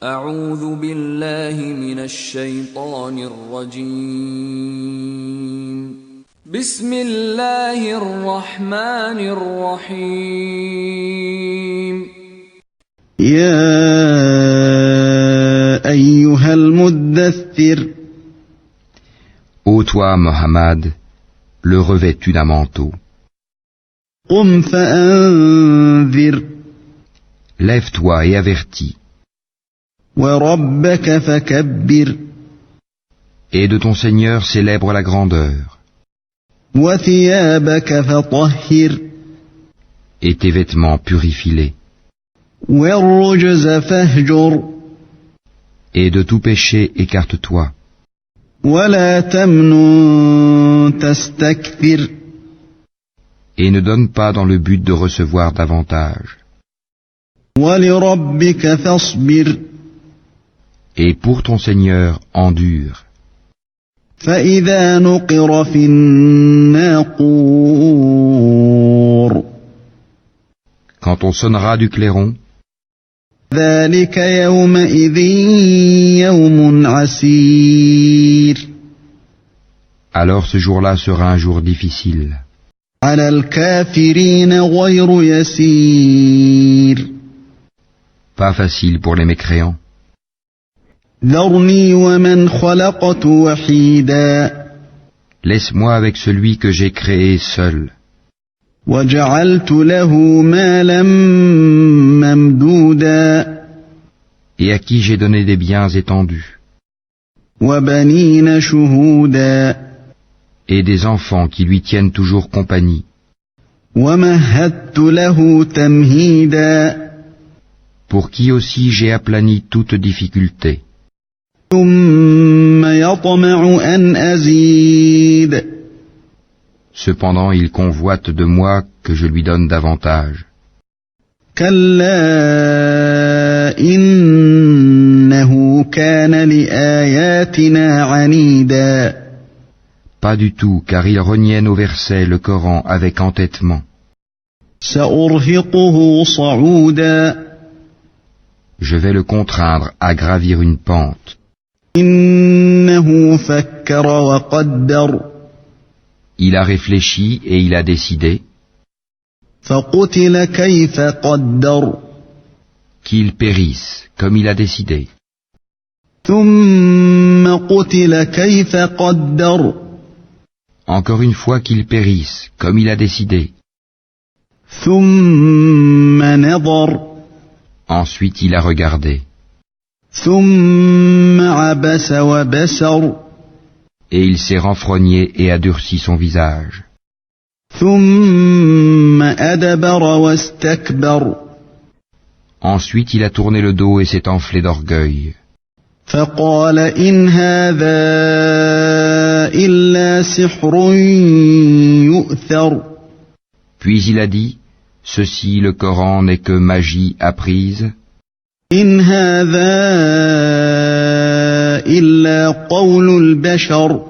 أعوذ بالله من الشيطان الرجيم بسم الله الرحمن الرحيم يا أيها المدثر Ô toi, Mohammed, le revêtu d'un manteau, قم فأنذر lève-toi et avertis, وربك فكبر et de ton Seigneur célèbre la grandeur, وثيابك فطهر et tes vêtements purifie-les, والرجز فاهجر et de tout péché écarte-toi, ولا تمنن تستكثر et ne donne pas dans le but de recevoir davantage, ولربك فاصبر et pour ton Seigneur endure. فإذا نقر في الناقور Quand on sonnera du clairon, ذلك يومئذ يوم عسير alors ce jour-là sera un jour difficile, على الكافرين غير يسير pas facile pour les mécréants. ذرني ومن خلقت وحيدا Laisse-moi avec celui que j'ai créé seul, وجعلت له مالا ممدودا et à qui j'ai donné des biens étendus, وبنين شهودا et des enfants qui lui tiennent toujours compagnie, ومهدت له تمهيدا pour qui aussi j'ai aplani toute difficulté. ثم يطمع أن أزيد Cependant il convoite de moi que je lui donne davantage. كلا إنه كان لآياتنا عنيدا Pas du tout, car il reniait nos versets, le Coran, avec entêtement. سأرهقه صعودا Je vais le contraindre à gravir une pente. إنه فكر وقدر Il a réfléchi et il a décidé فقتل كيف قدر qu'il périsse, comme il a décidé. ثم قتل كيف قدر Encore une fois qu'il périsse, comme il a décidé. ثم نظر Ensuite il a regardé, ثم عبس وبسر et il s'est renfrogné et a durci son visage. ثم أدبر واستكبر Ensuite il a tourné le dos et s'est enflé d'orgueil. فقال إن هذا إلا سحر يؤثر Puis il a dit, ceci, le Coran, n'est que magie apprise, إن هذا إلا قول البشر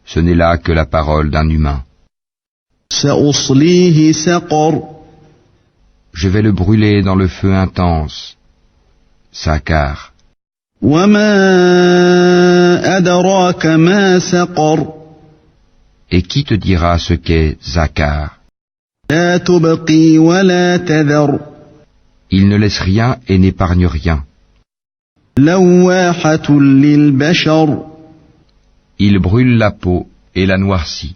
ce n'est là que la parole d'un humain. سأصليه سقر Je vais le brûler dans le feu intense. Sakar. وما أدراك ما سقر Et qui te dira ce qu'est Zakar? لا تبقي ولا تذر Il ne laisse rien et n'épargne rien. لواحة للبشر Il brûle la peau et la noircit.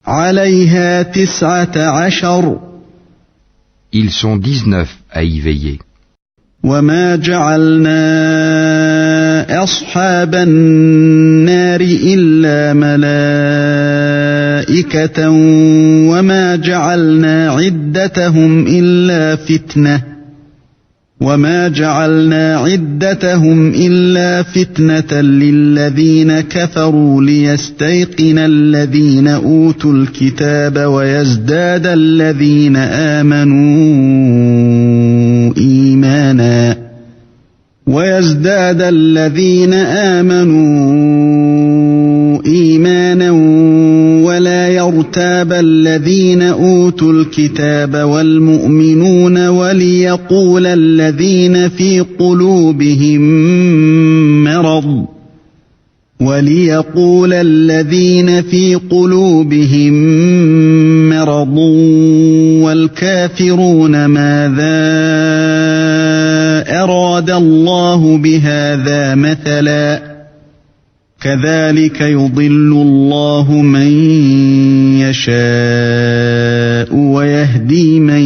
عليها 19 Ils sont 19 à y veiller. وما جعلنا أصحاب النار إلا ملائكة وما جعلنا عدتهم إلا فتنة للذين كفروا ليستيقن الذين أوتوا الكتاب ويزداد الذين آمنوا إيمانا ولا يرتاب أصحاب الذين أوتوا الكتاب والمؤمنون وليقول الذين في قلوبهم مرض والكافرون ماذا أراد الله بهذا مثلا كذلك يضل الله من يشاء ويهدي من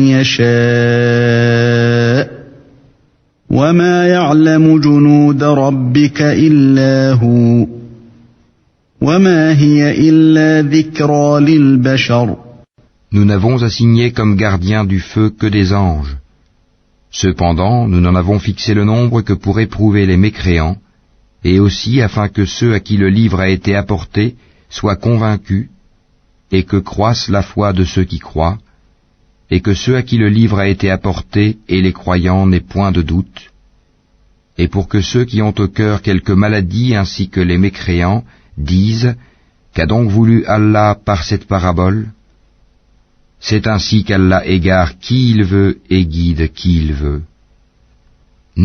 يشاء وما يعلم جنود ربك إلا هو وما هي إلا ذكرى للبشر. Nous n'avons assigné comme gardiens du feu que des anges. Cependant, nous n'en avons fixé le nombre que pour éprouver les mécréants, et aussi afin que ceux à qui le livre a été apporté soient convaincus, et que croisse la foi de ceux qui croient, et que ceux à qui le livre a été apporté et les croyants n'aient point de doute, et pour que ceux qui ont au cœur quelque maladie ainsi que les mécréants disent « Qu'a donc voulu Allah par cette parabole ?» C'est ainsi qu'Allah égare qui il veut et guide qui il veut.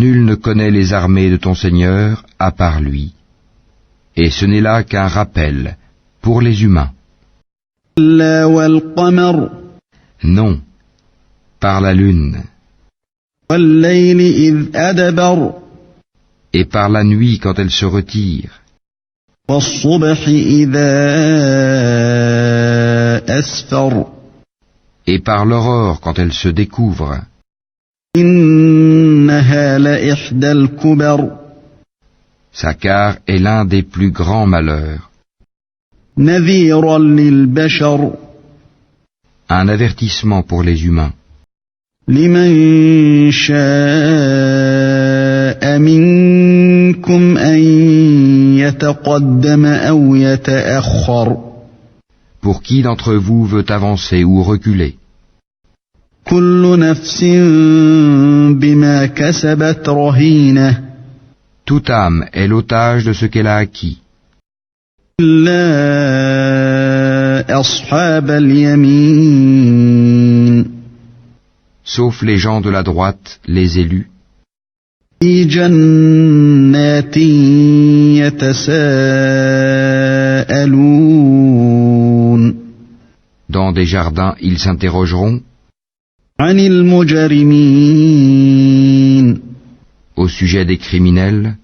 Nul ne connaît les armées de ton Seigneur à part lui. Et ce n'est là qu'un rappel pour les humains. Non, par la lune. Et par la nuit quand elle se retire. Et par l'aurore quand elle se découvre. Sa car est l'un des plus grands malheurs. Un avertissement pour les humains. لمن شاء منكم أن يتقدم أو يتأخر. Pour qui d'entre vous veut avancer ou reculer? كل نفس بما كسبت رهينة. Toute âme est l'otage de ce qu'elle a acquis. إلا أصحاب اليمين. Sauf les gens de la droite, les élus. في جنات يتساءلون. Dans des jardins, ils s'interrogeront. عن المجرمين. Au sujet des criminels.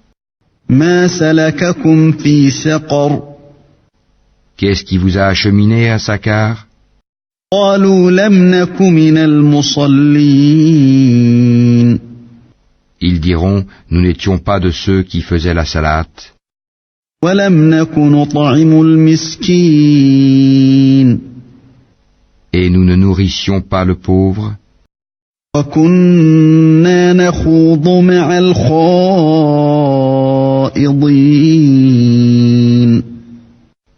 ما سلككم في سقر. Qu'est-ce qui vous a acheminé à Sakar? قالوا لم نك من المصلين. Ils diront, nous n'étions pas de ceux qui faisaient la salate. ولم نك نطعم المسكين. Et nous ne nourrissions pas le pauvre. وكنا نخوض مع الخائضين.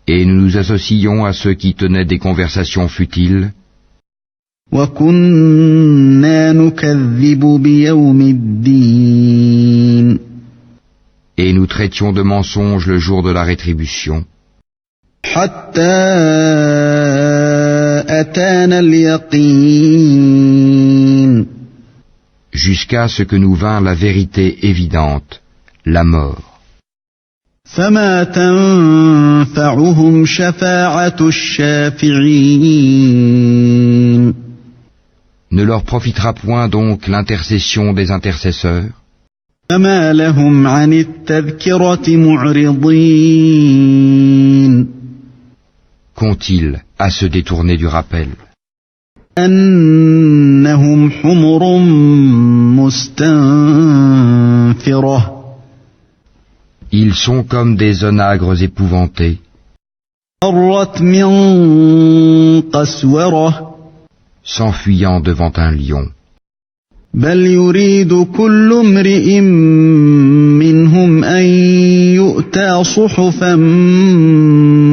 Et nous nous associons à ceux qui tenaient des conversations futiles. وكنا نكذب بيوم الدين. Et nous traitions de mensonges le jour de la rétribution. حتى أتانا اليقين. Jusqu'à ce que nous vint la vérité évidente, la mort. فما تنفعهم شفاعة الشافعين. Ne leur profitera point donc l'intercession des intercesseurs. فما لهم عن التذكرة معرضين. Qu'ont-ils à se détourner du rappel? أنهم حمر مستنفرة. Ils sont comme des onagres épouvantés. فرت من قسورة. S'enfuyant devant un lion. بل يريد كل امرئ منهم أن يؤتى صحفا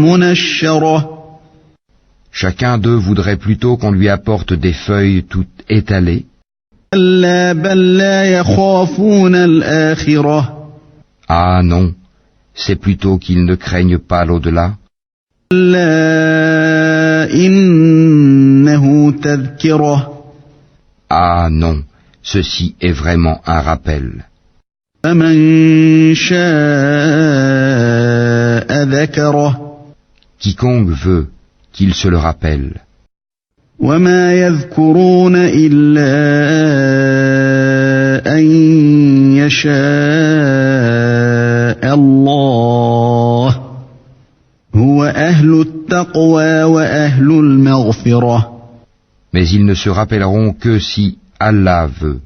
منشرة. Chacun d'eux voudrait plutôt qu'on lui apporte des feuilles toutes étalées. كلا بل لا يخافون الآخرة. Ah non, c'est plutôt qu'ils ne craignent pas l'au-delà. كلا إنه تذكرة Ah non, ceci est vraiment un rappel. فمن شاء ذكره Quiconque veut qu'il se le rappelle. وما يذكرون إلا أن يشاء الله هو أهل التقوى وأهل المغفرة. Mais ils ne se rappelleront que si Allah veut.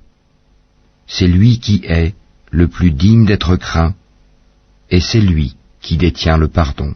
C'est lui qui est le plus digne d'être craint, et c'est lui qui détient le pardon.